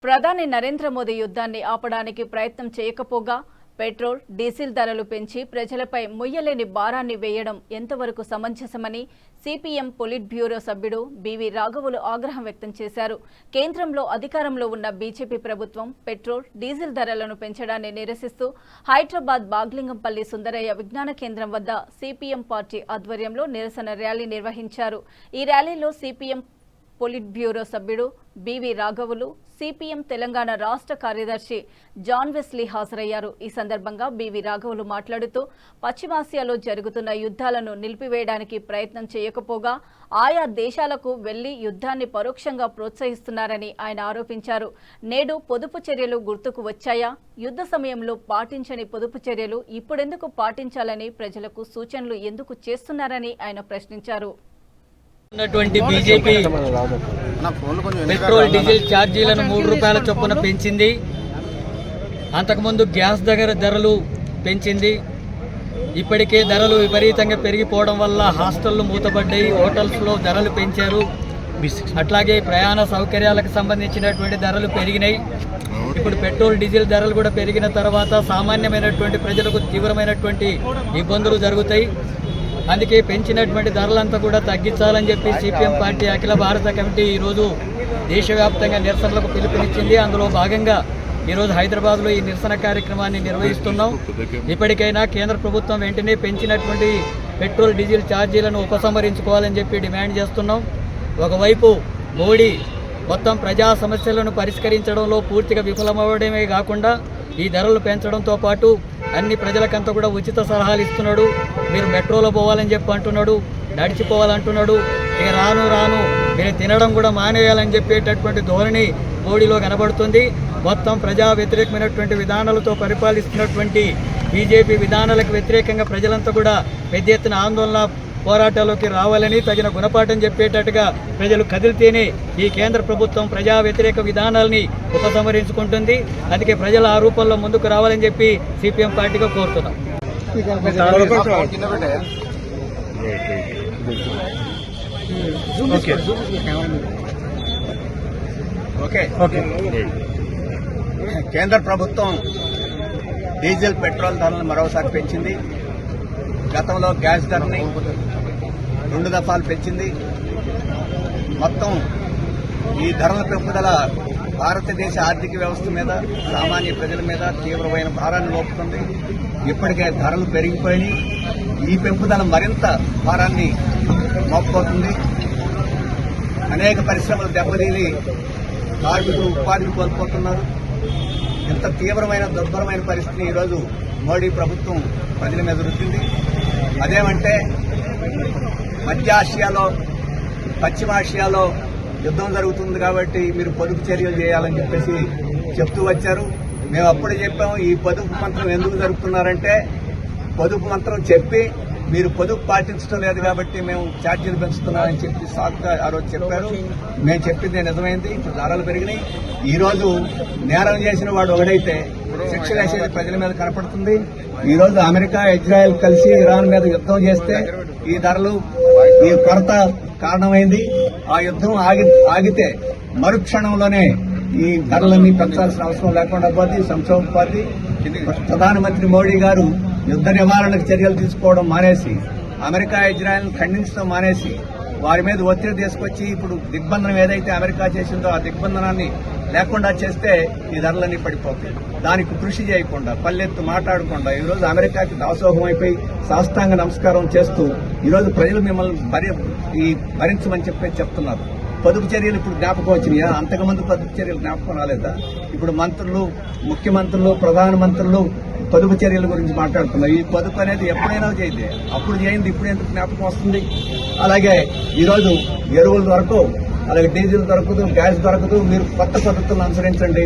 ప్రధాని నరేంద్ర మోదీ యుద్ధాన్ని ఆపడానికి ప్రయత్నం చేయకపోగా పెట్రోల్, డీజిల్ ధరలు పెంచి ప్రజలపై మొయ్యలేని భారాన్ని వేయడం ఎంతవరకు సమంజసమని సిపిఎం పొలిట్ బ్యూరో సభ్యుడు బివి రాఘవులు ఆగ్రహం వ్యక్తం చేశారు. కేంద్రంలో అధికారంలో ఉన్న బీజేపీ ప్రభుత్వం పెట్రోల్, డీజిల్ ధరలను పెంచడాన్ని నిరసిస్తూ హైదరాబాద్ బాగ్లింగంపల్లి సుందరయ్య విజ్ఞాన కేంద్రం వద్ద సిపిఎం పార్టీ ఆధ్వర్యంలో నిరసన ర్యాలీ నిర్వహించారు. ఈ ర్యాలీలో సిపిఎం పొలిట్ బ్యూరో సభ్యుడు బివి రాఘవులు, సిపిఎం తెలంగాణ రాష్ట్ర కార్యదర్శి జాన్ వెస్లీ హాజరయ్యారు. ఈ సందర్భంగా బివి రాఘవులు మాట్లాడుతూ పశ్చిమాసియాలో జరుగుతున్న యుద్ధాలను నిలిపివేయడానికి ప్రయత్నం చేయకపోగా ఆయా దేశాలకు వెళ్లి యుద్ధాన్ని పరోక్షంగా ప్రోత్సహిస్తున్నారని ఆయన ఆరోపించారు. నేడు పొదుపు చర్యలు గుర్తుకు వచ్చాయా? యుద్ధ సమయంలో పాటించని పొదుపు చర్యలు ఇప్పుడెందుకు పాటించాలని ప్రజలకు సూచనలు ఎందుకు చేస్తున్నారని ఆయన ప్రశ్నించారు. బీజేపీ పెట్రోల్, డీజిల్ ఛార్జీలను 3 రూపాయల చొప్పున పెంచింది. అంతకుముందు గ్యాస్ ధరలు పెంచింది. ఇప్పటికే ధరలు విపరీతంగా పెరిగిపోవడం వల్ల హాస్టళ్లు మూతపడ్డాయి, హోటల్స్లో ధరలు పెంచారు. అట్లాగే ప్రయాణ సౌకర్యాలకు సంబంధించినటువంటి ధరలు పెరిగినాయి. ఇప్పుడు పెట్రోల్, డీజిల్ ధరలు కూడా పెరిగిన తర్వాత సామాన్యమైనటువంటి ప్రజలకు తీవ్రమైనటువంటి ఇబ్బందులు జరుగుతాయి. అందుకే పెంచినటువంటి ధరలంతా కూడా తగ్గించాలని చెప్పి సిపిఎం పార్టీ అఖిల భారత కమిటీ ఈరోజు దేశవ్యాప్తంగా నిరసనలకు పిలుపునిచ్చింది. అందులో భాగంగా ఈరోజు హైదరాబాద్లో ఈ నిరసన కార్యక్రమాన్ని నిర్వహిస్తున్నాం. ఇప్పటికైనా కేంద్ర ప్రభుత్వం వెంటనే పెంచినటువంటి పెట్రోల్, డీజిల్ ఛార్జీలను ఉపసంహరించుకోవాలని చెప్పి డిమాండ్ చేస్తున్నాం. ఒకవైపు మోడీ మొత్తం ప్రజా సమస్యలను పరిష్కరించడంలో పూర్తిగా విఫలమవడమే కాకుండా ఈ ధరలు పెంచడంతో పాటు అన్ని ప్రజలకంతా కూడా ఉచిత సలహాలు ఇస్తున్నాడు. మీరు మెట్రోలో పోవాలని చెప్పి అంటున్నాడు, నడిచిపోవాలంటున్నాడు. ఇక రాను మీరు తినడం కూడా మానేయాలని చెప్పేటటువంటి ధోరణి మోడీలో కనబడుతుంది. మొత్తం ప్రజా వ్యతిరేకమైనటువంటి విధానాలతో పరిపాలిస్తున్నటువంటి బీజేపీ విధానాలకు వ్యతిరేకంగా ప్రజలంతా కూడా పెద్ద ఎత్తున ఆందోళన పోరాటాల్లోకి రావాలని, తగిన గుణపాఠం చెప్పేటట్టుగా ప్రజలు కదిలితేనే ఈ కేంద్ర ప్రభుత్వం ప్రజా వ్యతిరేక విధానాలని ఉపసంహరించుకుంటుంది. అందుకే ప్రజలు ఆ రూపంలో ముందుకు రావాలని చెప్పి సిపిఎం పార్టీగా కోరుతున్నాం. కేంద్ర ప్రభుత్వం డీజిల్, పెట్రోల్ ధరలను మరోసారి పెంచింది. గతంలో గ్యాస్ ధరని 2 దఫాలు పెంచింది. మొత్తం ఈ ధరల పెంపుదల భారతదేశ ఆర్థిక వ్యవస్థ మీద, సామాన్య ప్రజల మీద తీవ్రమైన భారాన్ని మోపుతుంది. ఇప్పటికే ధరలు పెరిగిపోయినాయి. ఈ పెంపుదల మరింత భారాన్ని మోపుతుంది. అనేక పరిశ్రమలు దెబ్బతీలి కార్మికులు ఉపాధిని కోల్పోతున్నారు. ఇంత తీవ్రమైన దుర్భరమైన పరిస్థితిని ఈరోజు మోడీ ప్రభుత్వం ప్రజల మీద రుద్దింది. అదేమంటే మధ్య పశ్చిమాసియాలో యుద్ధం జరుగుతుంది కాబట్టి మీరు పొదుపు చర్యలు చేయాలని చెప్పేసి చెప్తూ వచ్చారు. మేము అప్పుడు చెప్పాము, ఈ పొదుపు మంత్రం ఎందుకు జరుపుతున్నారంటే పొదుపు మంత్రం చెప్పి మీరు పొదుపు పాటించడం లేదు కాబట్టి మేము ఛార్జీలు పెంచుతున్నామని చెప్పి సాకుగా ఆ రోజు చెప్పారు. మేము చెప్పింది నిజమైంది. ఇప్పుడు ధరలు పెరిగినాయి. ఈ రోజు నేరం చేసిన వాడు ఒకడైతే శిక్ష వేసేది ప్రజల మీద కనపడుతుంది. ఈ రోజు అమెరికా, ఇజ్రాయెల్ కలిసి ఇరాన్ మీద యుద్ధం చేస్తే ఈ ధరలు, ఈ కొరత కారణమైంది. ఆ యుద్ధం ఆగితే మరుక్షణంలోనే ఈ ధరలన్నీ పెంచాల్సిన అవసరం లేకుండా పోతే సంక్షోభపాతి. ప్రధానమంత్రి మోడీ గారు యుద్ధ నివారణకు చర్యలు తీసుకోవడం మానేసి, అమెరికా, ఇజ్రాయెల్ ఖండించడం మానేసి, వారి మీద ఒత్తిడి తీసుకొచ్చి ఇప్పుడు దిగ్బంధనం ఏదైతే అమెరికా చేసిందో ఆ దిగ్బంధనాన్ని లేకుండా చేస్తే ఈ ధరలన్నీ పడిపోతాయి. దానికి కృషి చేయకుండా, పల్లెత్తు మాట్లాడకుండా ఈరోజు అమెరికాకి దాసోహం అయిపోయి సాష్టాంగ నమస్కారం చేస్తూ ఈరోజు ప్రజలు మిమ్మల్ని భరించమని చెప్తున్నారు. పొదుపు చర్యలు ఇప్పుడు జ్ఞాపకం వచ్చినాయా? అంతకుముందు పొదుపు చర్యలు జ్ఞాపకం రాలేదా? ఇప్పుడు మంత్రులు, ముఖ్యమంత్రులు, ప్రధానమంత్రులు పొదుపు చర్యల గురించి మాట్లాడుతున్నారు. ఈ పొదుపు అనేది ఎప్పుడైనా చేయండి, అప్పుడు చేయండి, ఇప్పుడు ఎందుకు జ్ఞాపకం వస్తుంది? అలాగే ఈరోజు ఎరువులు దొరకవు, అలాగే డీజిల్ దొరకదు, గ్యాస్ దొరకదు. మీరు కొత్త పద్ధతులను అనుసరించండి.